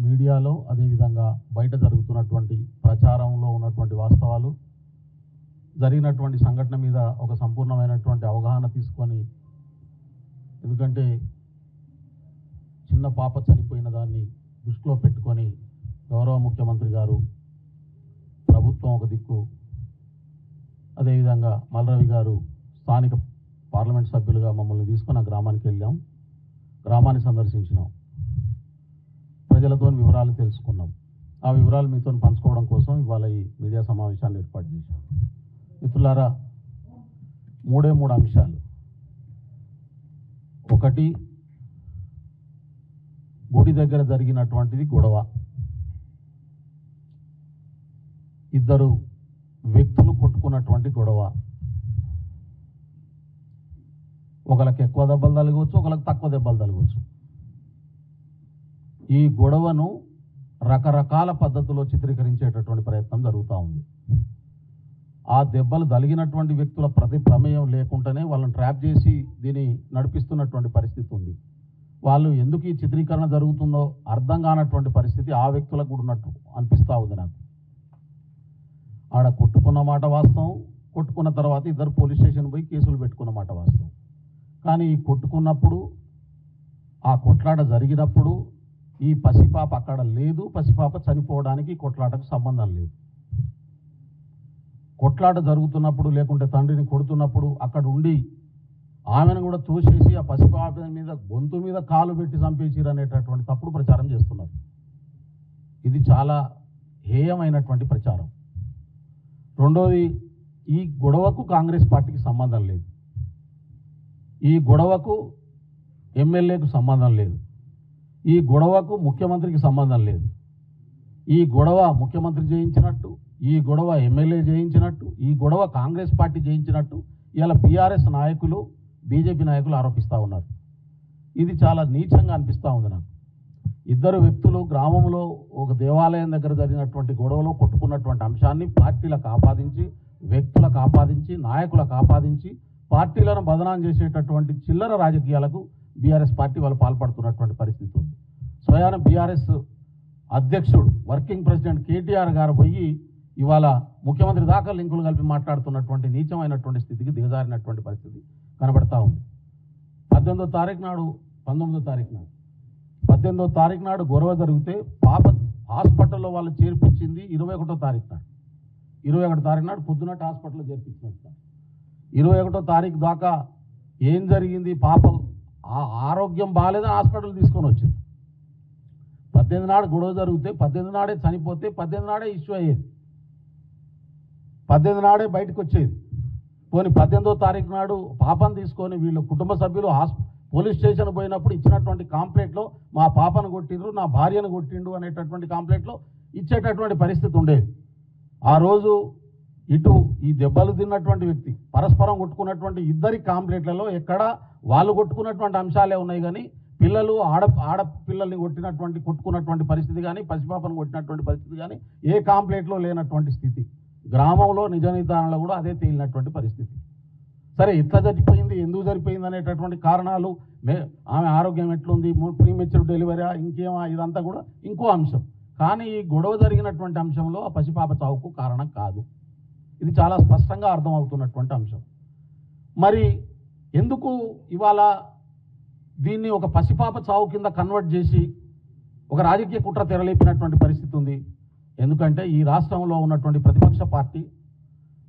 మీడియాలో అదేవిధంగా బయట జరుగుతున్నటువంటి ప్రచారంలో ఉన్నటువంటి వాస్తవాలు, జరిగినటువంటి సంఘటన మీద ఒక సంపూర్ణమైనటువంటి అవగాహన తీసుకొని, ఎందుకంటే చిన్న పాప చనిపోయిన దాన్ని దృష్టిలో పెట్టుకొని గౌరవ ముఖ్యమంత్రి గారు, ప్రభుత్వం ఒక దిక్కు, అదేవిధంగా మల్రవి గారు స్థానిక పార్లమెంట్ సభ్యులుగా మమ్మల్ని తీసుకొని ఆ గ్రామానికి వెళ్ళాం. గ్రామాన్ని సందర్శించినాం, ప్రజలతో వివరాలు తెలుసుకున్నాం. ఆ వివరాలు మీతో పంచుకోవడం కోసం ఇవాళ ఈ మీడియా సమావేశాన్ని ఏర్పాటు చేశాం. మిత్రులారా, మూడు అంశాలు. ఒకటి, గుడి దగ్గర జరిగినటువంటిది గొడవ. ఇద్దరు వ్యక్తులు కొట్టుకున్నటువంటి గొడవ. ఒకళ్ళకి ఎక్కువ దెబ్బలు తలగవచ్చు, ఒకళ్ళకి తక్కువ దెబ్బలు తలగవచ్చు. ఈ గొడవను రకరకాల పద్ధతుల్లో చిత్రీకరించేటటువంటి ప్రయత్నం జరుగుతూ ఉంది. ఆ దెబ్బలు తగిలినటువంటి వ్యక్తుల ప్రతి ప్రమేయం లేకుండానే వాళ్ళని ట్రాప్ చేసి దీన్ని నడిపిస్తున్నటువంటి పరిస్థితి ఉంది. వాళ్ళు ఎందుకు ఈ చిత్రీకరణ జరుగుతుందో అర్థం కానటువంటి పరిస్థితి ఆ వ్యక్తులకు కూడా ఉన్నట్టు అనిపిస్తూ ఉంది నాకు. ఆడ కొట్టుకున్న మాట వాస్తవం, కొట్టుకున్న తర్వాత ఇద్దరు పోలీస్ స్టేషన్ పోయి కేసులు పెట్టుకున్న మాట వాస్తవం. కానీ ఈ కొట్టుకున్నప్పుడు, ఆ కొట్లాట జరిగినప్పుడు ఈ పసిపాప అక్కడ లేదు. పసిపాప చనిపోవడానికి కొట్లాటకు సంబంధం లేదు. కొట్లాట జరుగుతున్నప్పుడు లేకుంటే తండ్రిని కొడుతున్నప్పుడు అక్కడ ఉండి ఆమెను కూడా తోసేసి ఆ పసిపాప మీద గొంతు మీద కాలు పెట్టి చంపేసిరు అనేటటువంటి తప్పుడు ప్రచారం చేస్తున్నారు. ఇది చాలా హేయమైనటువంటి ప్రచారం. రెండోది, ఈ గొడవకు కాంగ్రెస్ పార్టీకి సంబంధం లేదు. ఈ గొడవకు ఎమ్మెల్యేకు సంబంధం లేదు. ఈ గొడవకు ముఖ్యమంత్రికి సంబంధం లేదు. ఈ గొడవ ముఖ్యమంత్రి చేయించినట్టు, ఈ గొడవ ఎమ్మెల్యే చేయించినట్టు, ఈ గొడవ కాంగ్రెస్ పార్టీ చేయించినట్టు ఇలా బీఆర్ఎస్ నాయకులు, బీజేపీ నాయకులు ఆరోపిస్తూ ఉన్నారు. ఇది చాలా నీచంగా అనిపిస్తూ ఉంది నాకు. ఇద్దరు వ్యక్తులు గ్రామంలో ఒక దేవాలయం దగ్గర జరిగినటువంటి గొడవలో కొట్టుకున్నటువంటి అంశాన్ని పార్టీలకు ఆపాదించి, వ్యక్తులకు ఆపాదించి, నాయకులకు ఆపాదించి పార్టీలను బదనాం చేసేటటువంటి చిల్లర రాజకీయాలకు బీఆర్ఎస్ పార్టీ వాళ్ళు పాల్పడుతున్నటువంటి పరిస్థితి ఉంది. స్వయాన బీఆర్ఎస్ అధ్యక్షుడు, వర్కింగ్ ప్రెసిడెంట్ కేటీఆర్ గారు పోయి ఇవాళ ముఖ్యమంత్రి దాకా లింకులు కలిపి మాట్లాడుతున్నటువంటి నీచమైనటువంటి స్థితికి దిగజారినటువంటి పరిస్థితి కనబడతా ఉంది. 19వ తారీఖు నాడు గొడవ జరిగితే పాప హాస్పిటల్లో వాళ్ళు చేర్పించింది 21వ తారీఖు నాడు. 21వ తారీఖు నాడు పొద్దునట్టు హాస్పిటల్లో చేర్పించినట్టు. 21వ తారీఖు దాకా ఏం జరిగింది? పాప ఆరోగ్యం బాగాలేదని హాస్పిటల్ తీసుకొని వచ్చింది. 18 నాడు గొడవ జరిగితే 18 నాడే చనిపోతే 18 నాడే ఇష్యూ అయ్యేది, 18 నాడే బయటకు వచ్చేది. పోనీ 18వ తారీఖు నాడు పాపను తీసుకొని వీళ్ళు కుటుంబ సభ్యులు పోలీస్ స్టేషన్ పోయినప్పుడు ఇచ్చినటువంటి కాంప్లైంట్లో మా పాపను కొట్టిండ్రు, నా భార్యను కొట్టిండు అనేటటువంటి కాంప్లైంట్లో ఇచ్చేటటువంటి పరిస్థితి ఉండేది. ఆ రోజు ఇటు ఈ దెబ్బలు తిన్నటువంటి వ్యక్తి, పరస్పరం కొట్టుకున్నటువంటి ఇద్దరి కాంప్లైంట్లలో ఎక్కడ వాళ్ళు కొట్టుకున్నటువంటి అంశాలే ఉన్నాయి. కానీ పిల్లలు ఆడపిల్లల్ని కొట్టుకున్నటువంటి పరిస్థితి కానీ, పసిపాపను కొట్టినటువంటి పరిస్థితి కానీ ఏ కాంప్లైంట్లో లేనటువంటి స్థితి. గ్రామంలో నిజ నిర్ధారణలో కూడా అదే తేలినటువంటి పరిస్థితి. సరే, ఇట్లా జరిగిపోయింది, ఎందుకు జరిగిపోయింది అనేటటువంటి కారణాలు, ఆమె ఆరోగ్యం ఎట్లుంది, ప్రీమెచ్యూర్ డెలివరీ, ఇంకేమా, ఇదంతా కూడా ఇంకో అంశం. కానీ ఈ గొడవ జరిగినటువంటి అంశంలో ఆ పసిపాప చావుకు కారణం కాదు. ఇది చాలా స్పష్టంగా అర్థమవుతున్నటువంటి అంశం. మరి ఎందుకు ఇవాళ దీన్ని ఒక పసిపాప చావు కింద కన్వర్ట్ చేసి ఒక రాజకీయ కుట్ర తెరలేపినటువంటి పరిస్థితి ఉంది? ఎందుకంటే ఈ రాష్ట్రంలో ఉన్నటువంటి ప్రతిపక్ష పార్టీ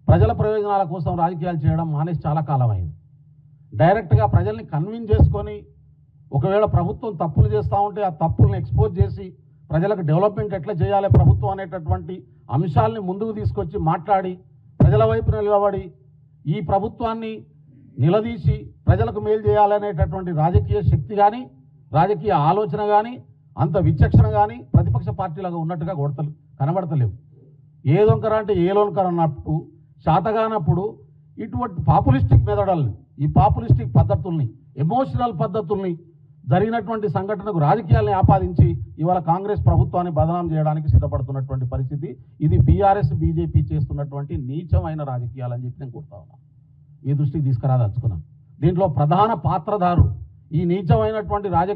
ప్రజల ప్రయోజనాల కోసం రాజకీయాలు చేయడం మానేసి చాలా కాలం అయింది. డైరెక్ట్గా ప్రజల్ని కన్విన్స్ చేసుకొని, ఒకవేళ ప్రభుత్వం తప్పులు చేస్తూ ఉంటే ఆ తప్పులను ఎక్స్పోజ్ చేసి ప్రజలకు డెవలప్మెంట్ ఎట్లా చేయాలి ప్రభుత్వం అనేటటువంటి అంశాలని ముందుకు తీసుకొచ్చి మాట్లాడి, ప్రజల వైపు నిలబడి ఈ ప్రభుత్వాన్ని నిలదీసి ప్రజలకు మేలు చేయాలనేటటువంటి రాజకీయ శక్తి కానీ, రాజకీయ ఆలోచన కానీ, అంత విచక్షణ కానీ ప్రతిపక్ష పార్టీలుగా ఉన్నట్టుగా కనబడతలేవు. ఏ దొంకర అంటే ఏ లోన్కర అన్నట్టు శాతగానప్పుడు ఇటువంటి పాపులిస్టిక్ మెథడాలని, ఈ పాపులిస్టిక్ పద్ధతుల్ని, ఎమోషనల్ పద్ధతుల్ని, జరిగినటువంటి సంఘటనకు రాజకీయాల్ని ఆపాదించి ఇవాళ కాంగ్రెస్ ప్రభుత్వాన్ని బదనాం చేయడానికి సిద్ధపడుతున్నటువంటి పరిస్థితి. ఇది బీఆర్ఎస్ బీజేపీ చేస్తున్నటువంటి నీచమైన రాజకీయాలని చెప్పి నేను కోరుతా ఉన్నాను. ఈ దృష్టికి తీసుకురాదలుచుకున్నాను. దీంట్లో ప్రధాన పాత్రధారులు ఈ నీచమైనటువంటి రాజకీయ